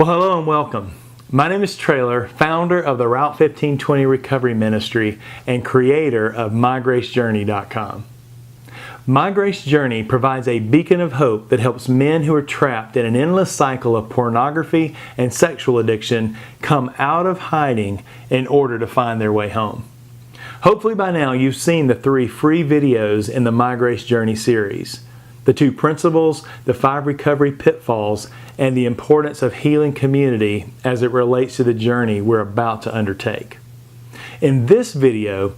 Well, hello and welcome. My name is Traylor, founder of the Route 1520 Recovery Ministry and creator of MyGraceJourney.com. My Grace Journey provides a beacon of hope that helps men who are trapped in an endless cycle of pornography and sexual addiction come out of hiding in order to find their way home. Hopefully by now you've seen the 3 free videos in the My Grace Journey series. The 2 principles, the 5 recovery pitfalls, and the importance of healing community as it relates to the journey we're about to undertake. In this video,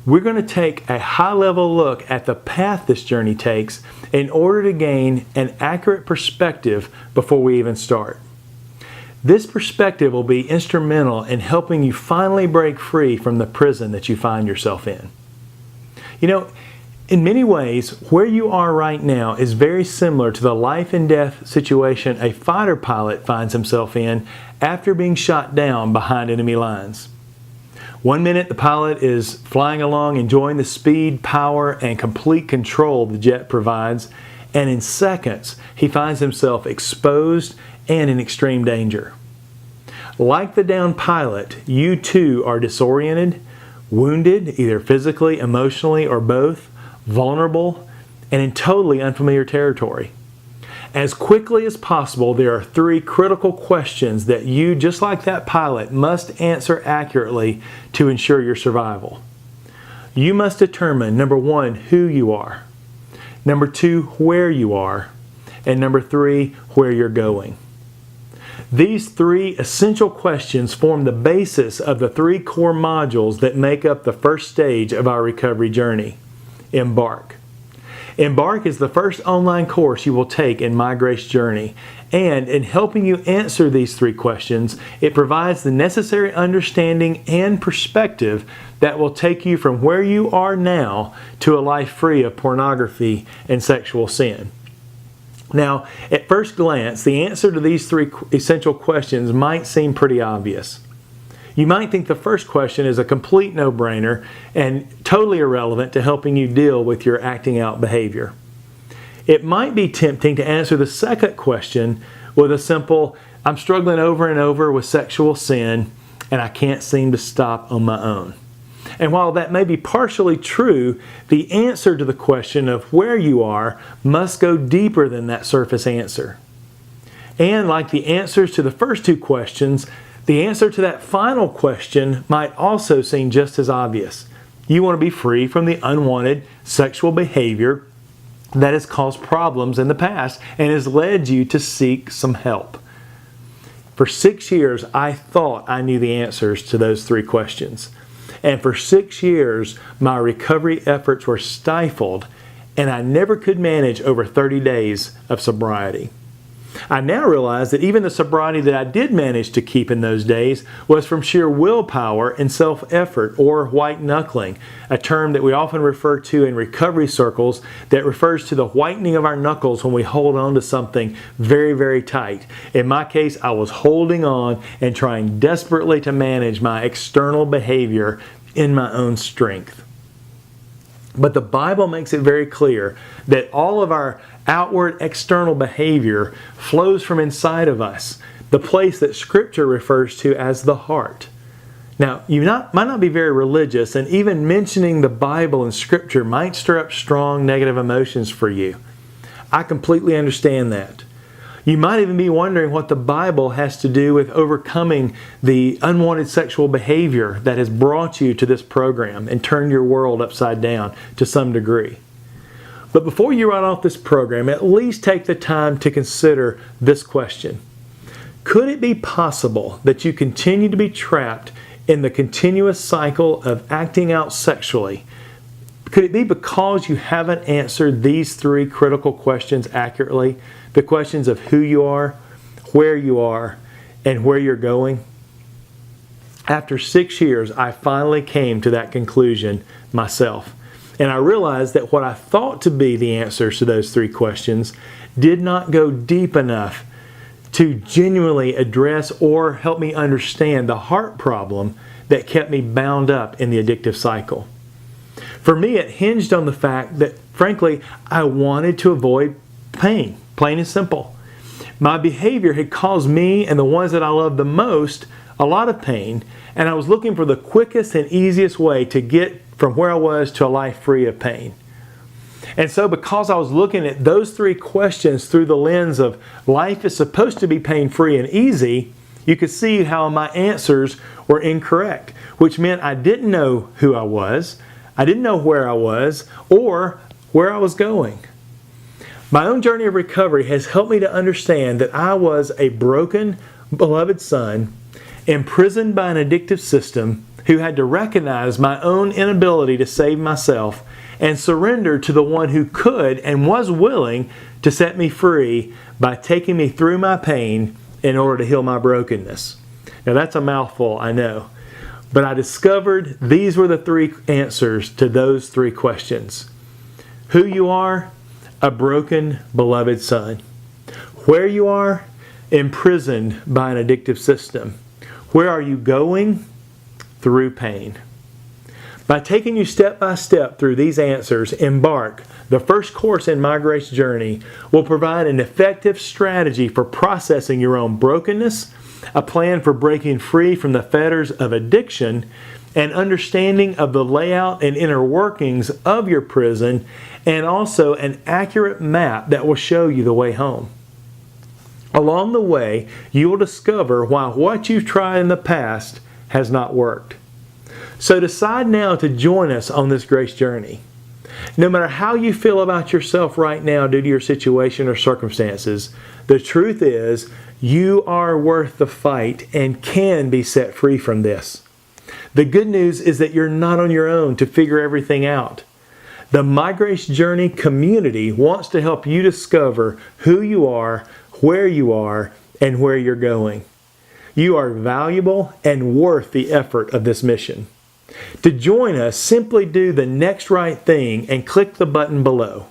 we're going to take a high-level look at the path this journey takes in order to gain an accurate perspective before we even start. This perspective will be instrumental in helping you finally break free from the prison that you find yourself in. You know, in many ways, where you are right now is very similar to the life and death situation a fighter pilot finds himself in after being shot down behind enemy lines. One minute the pilot is flying along enjoying the speed, power, and complete control the jet provides, and in seconds he finds himself exposed and in extreme danger. Like the downed pilot, you too are disoriented, wounded, either physically, emotionally, or both, vulnerable, and in totally unfamiliar territory. As quickly as possible, there are 3 critical questions that you, just like that pilot, must answer accurately to ensure your survival. You must determine, number 1, who you are, number 2, where you are, and number 3, where you're going. These 3 essential questions form the basis of the 3 core modules that make up the first stage of our recovery journey. Embark. Embark is the first online course you will take in My Grace Journey, and in helping you answer these 3 questions, it provides the necessary understanding and perspective that will take you from where you are now to a life free of pornography and sexual sin. Now, at first glance, the answer to these 3 essential questions might seem pretty obvious. You might think the first question is a complete no-brainer and totally irrelevant to helping you deal with your acting out behavior. It might be tempting to answer the second question with a simple, I'm struggling over and over with sexual sin and I can't seem to stop on my own. And while that may be partially true, the answer to the question of where you are must go deeper than that surface answer. And like the answers to the first 2 questions, the answer to that final question might also seem just as obvious. You want to be free from the unwanted sexual behavior that has caused problems in the past and has led you to seek some help. For 6 years, I thought I knew the answers to those 3 questions. And for 6 years, my recovery efforts were stifled, and I never could manage over 30 days of sobriety. I now realize that even the sobriety that I did manage to keep in those days was from sheer willpower and self-effort, or white-knuckling, a term that we often refer to in recovery circles that refers to the whitening of our knuckles when we hold on to something very, very tight. In my case, I was holding on and trying desperately to manage my external behavior in my own strength. But the Bible makes it very clear that all of our outward external behavior flows from inside of us, the place that Scripture refers to as the heart. Now, you might not be very religious, and even mentioning the Bible and Scripture might stir up strong negative emotions for you. I completely understand that. You might even be wondering what the Bible has to do with overcoming the unwanted sexual behavior that has brought you to this program and turned your world upside down to some degree. But before you write off this program, at least take the time to consider this question. Could it be possible that you continue to be trapped in the continuous cycle of acting out sexually? Could it be because you haven't answered these 3 critical questions accurately? The questions of who you are, where you are, and where you're going? After 6 years, I finally came to that conclusion myself. And I realized that what I thought to be the answers to those 3 questions did not go deep enough to genuinely address or help me understand the heart problem that kept me bound up in the addictive cycle. For me, it hinged on the fact that, frankly, I wanted to avoid pain, plain and simple. My behavior had caused me and the ones that I love the most a lot of pain, and I was looking for the quickest and easiest way to get from where I was to a life free of pain. And so because I was looking at those three questions through the lens of life is supposed to be pain-free and easy, you could see how my answers were incorrect, which meant I didn't know who I was, I didn't know where I was, or where I was going. My own journey of recovery has helped me to understand that I was a broken, beloved son, imprisoned by an addictive system, who had to recognize my own inability to save myself and surrender to the one who could and was willing to set me free by taking me through my pain in order to heal my brokenness. Now that's a mouthful, I know. But I discovered these were the three answers to those three questions. Who you are, a broken, beloved son. Where you are, imprisoned by an addictive system. Where are you going? Through pain. By taking you step by step through these answers, Embark, the first course in My Grace Journey, will provide an effective strategy for processing your own brokenness, a plan for breaking free from the fetters of addiction, an understanding of the layout and inner workings of your prison, and also an accurate map that will show you the way home. Along the way, you will discover why what you've tried in the past has not worked. So decide now to join us on this grace journey. No matter how you feel about yourself right now due to your situation or circumstances, the truth is you are worth the fight and can be set free from this. The good news is that you're not on your own to figure everything out. The My Grace Journey community wants to help you discover who you are, where you are, and where you're going. You are valuable and worth the effort of this mission. To join us, simply do the next right thing and click the button below.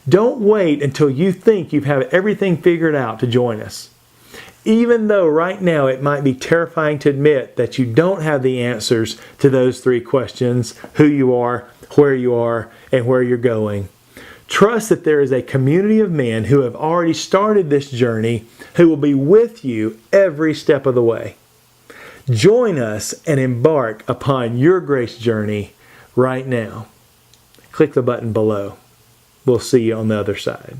Don't wait until you think you have everything figured out to join us. Even though right now it might be terrifying to admit that you don't have the answers to those three questions, who you are, and where you're going. Trust that there is a community of men who have already started this journey who will be with you every step of the way. Join us and embark upon your grace journey right now. Click the button below. We'll see you on the other side.